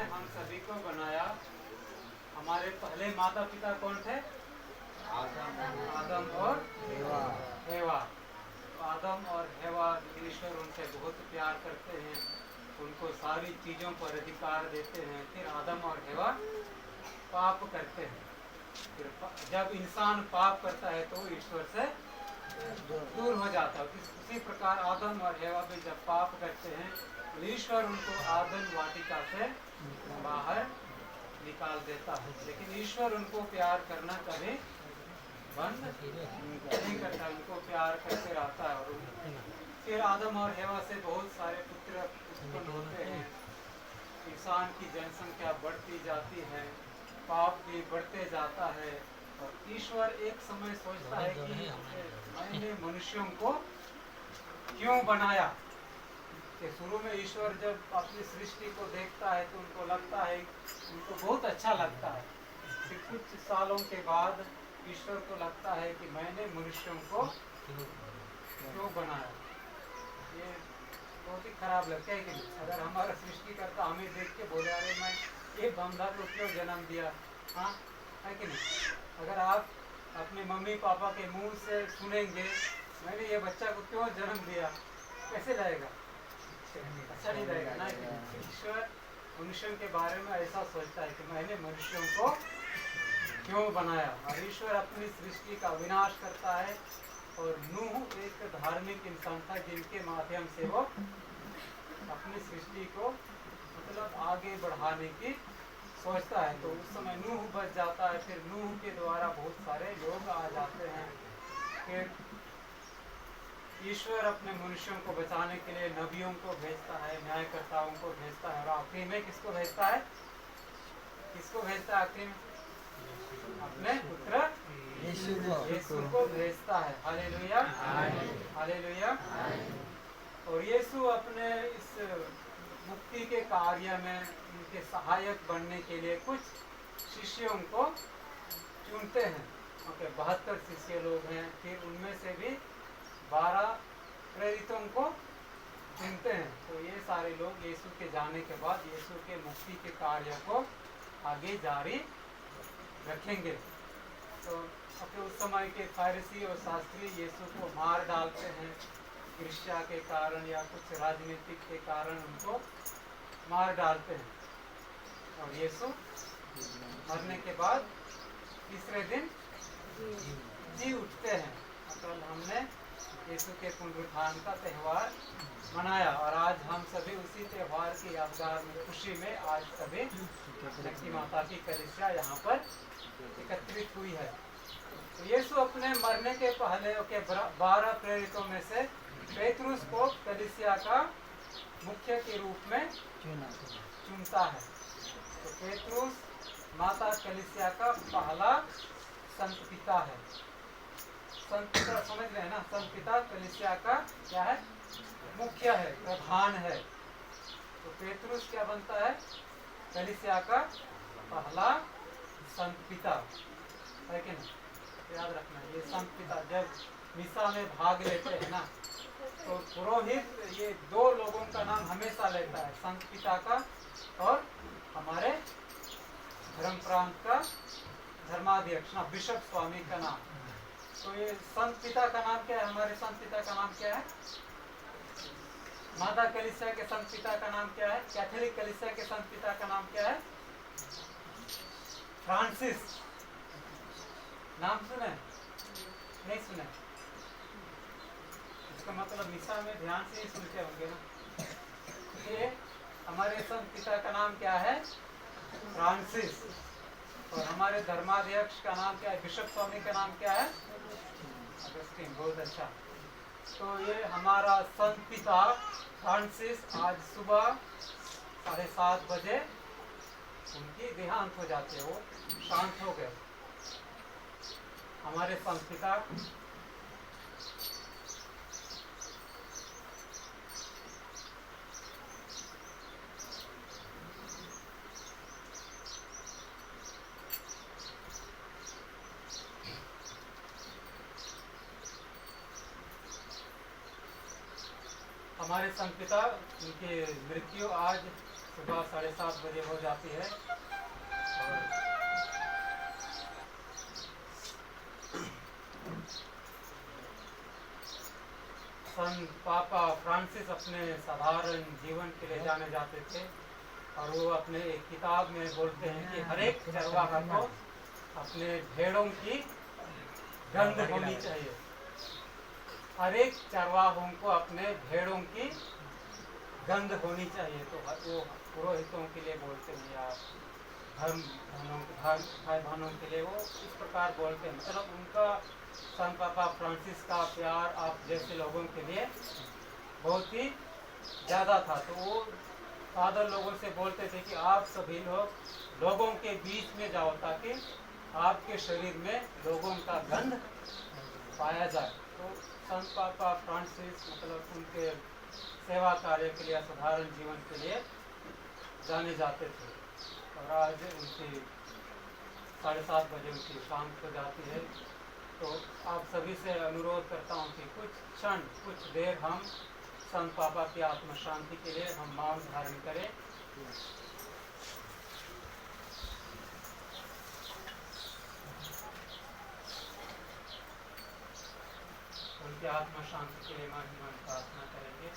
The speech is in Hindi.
हम सभी को बनाया। हमारे पहले माता पिता कौन थे? आदम और हेवा। आदम और हेवा, ईश्वर उनसे बहुत प्यार करते हैं, उनको सारी चीज़ों पर अधिकार देते हैं। फिर आदम और हेवा पाप करते हैं। फिर जब इंसान पाप करता है तो ईश्वर से दूर हो जाता है। उसी प्रकार आदम और हेवा भी जब पाप करते हैं तो ईश्वर उनको आदम वाटिका से बाहर निकाल देता है। लेकिन ईश्वर उनको प्यार करना कभी बंद नहीं करता, उनको प्यार करते रहता है। और फिर आदम और हेवा से बहुत सारे पुत्र उत्पन्न होते हैं। इंसान की जनसंख्या बढ़ती जाती है, पाप भी बढ़ते जाता है। और ईश्वर एक समय सोचता है कि मैंने मनुष्यों को क्यों बनाया। कि शुरू में ईश्वर जब अपनी सृष्टि को देखता है तो उनको लगता है, उनको बहुत अच्छा लगता है। फिर कुछ सालों के बाद ईश्वर को लगता है कि मैंने मनुष्यों को क्यों बनाया। ये बहुत ही खराब लगता है कि अगर हमारा सृष्टिकर्ता हमें देख के बोले अरे मैं ये बंदा को क्यों जन्म दिया, हाँ है कि नहीं। अगर आप अपने मम्मी पापा के मुंह से सुनेंगे मैंने ये बच्चा को क्यों जन्म दिया, कैसे लगेगा? अच्छा नहीं लगेगा ना। ईश्वर मनुष्यों के बारे में ऐसा सोचता है कि मैंने मनुष्यों को क्यों बनाया। और ईश्वर अपनी सृष्टि का विनाश करता है। और नूह एक धार्मिक इंसान था जिनके माध्यम से वो अपनी सृष्टि को मतलब आगे बढ़ाने की सोचता है। तो उस समय नूह बच जाता है। फिर नूह के द्वारा बहुत सारे लोग आ जाते हैं। फिर ईश्वर अपने मनुष्यों को बचाने के लिए नबियों को भेजता है, न्यायकर्ताओं को भेजता है। और आखिरी में किसको भेजता है? किसको भेजता है आखिरी में? अपने पुत्र यीशु को भेजता है। Hallelujah, hallelujah. और यीशु अपने इस मुक्ति के कार्य में उनके सहायक बनने के लिए कुछ शिष्यों को चुनते हैं। ओके, 72 शिष्य लोग हैं। फिर उनमें से भी 12 प्रेरितों को चुनते हैं। तो ये सारे लोग यीशु के जाने के बाद यीशु के मुक्ति के कार्य को आगे जारी रखेंगे। तो अपने उस समय के फारिसी और शास्त्री यीशु को मार डालते हैं, ईर्ष्या के कारण या कुछ राजनीतिक के कारण उनको मार डालते हैं। और यीशु मरने के बाद तीसरे दिन जी उठते हैं। कल हमने यीशु के पुनरुत्थान का त्यौहार मनाया। और आज हम सभी उसी त्यौहार की यादगार में, खुशी में आज सभी लक्ष्मी माता की कलीसिया यहाँ पर एकत्रित हुई है। तो यीशु अपने मरने के पहले के 12 प्रेरितों में से पेतरुस को कलीसिया का मुख्य के रूप में चुनता है। तो पेतरुस माता कलीसिया का पहला संत पिता है। संत पिता समझ रहे हैं ना? संत पिता कलीसिया का क्या है? मुख्य है, प्रधान है। तो पेतरुस क्या बनता है? कलीसिया का पहला संत पिता है कि नहीं? याद रखना, ये संत पिता जब मिसा में भाग लेते हैं ना तो पुरोहित ये 2 लोगों का नाम हमेशा लेता है, संत पिता का और हमारे धर्म प्रांत का धर्माध्यक्ष ना, बिशप स्वामी का नाम। तो ये संत पिता का नाम क्या है? हमारे संत पिता का नाम क्या है? माता कलीसिया के संत पिता का नाम क्या है? कैथोलिक कलीसिया के संत पिता का नाम क्या है? फ्रांसिस। नाम सुने? नहीं सुने? इसका मतलब मिसा में ध्यान से ही सुनते होंगे ना। ये हमारे संत पिता का नाम क्या है? फ्रांसिस। और हमारे धर्माध्यक्ष का नाम क्या है? बिशप स्वामी का नाम क्या है? अगस्टीन। बहुत अच्छा। तो ये हमारा संत पिता फ्रांसिस आज सुबह 7:30 बजे उनकी देहांत हो जाते हैं, वो शांत हो गए। हमारे संत पिता हमारे संत पिता उनकी मृत्यु आज सुबह 7:30 बजे हो जाती है और संत पापा फ्रांसिस अपने साधारण जीवन के लिए जाने जाते थे और वो अपने एक किताब में बोलते हैं कि हर एक चरवाहा को अपने भेड़ों की गंध होनी चाहिए। हर एक चरवाहों को अपने भेड़ों की गंध होनी चाहिए। तो वो पुरोहितों के लिए बोलते हैं या धर्म भाई बहनों के लिए वो इस प्रकार बोलते हैं। मतलब उनका संत पापा फ्रांसिस का प्यार आप जैसे लोगों के लिए बहुत ही ज़्यादा था। तो वो फादर लोगों से बोलते थे कि आप सभी लोगों के बीच में जाओ ताकि आपके शरीर में लोगों का गंध पाया जाए। तो संत पापा फ्रांसिस मतलब उनके सेवा कार्य के लिए साधारण जीवन के लिए जाने जाते थे और आज उनकी 7:30 बजे उनकी शाम हो जाती है। तो आप सभी से अनुरोध करता हूँ कि कुछ क्षण कुछ देर हम संत पापा की आत्म शांति के लिए हम मौन धारण करें। उनकी आत्मा शांति के लिए मन प्रार्थना करेंगे।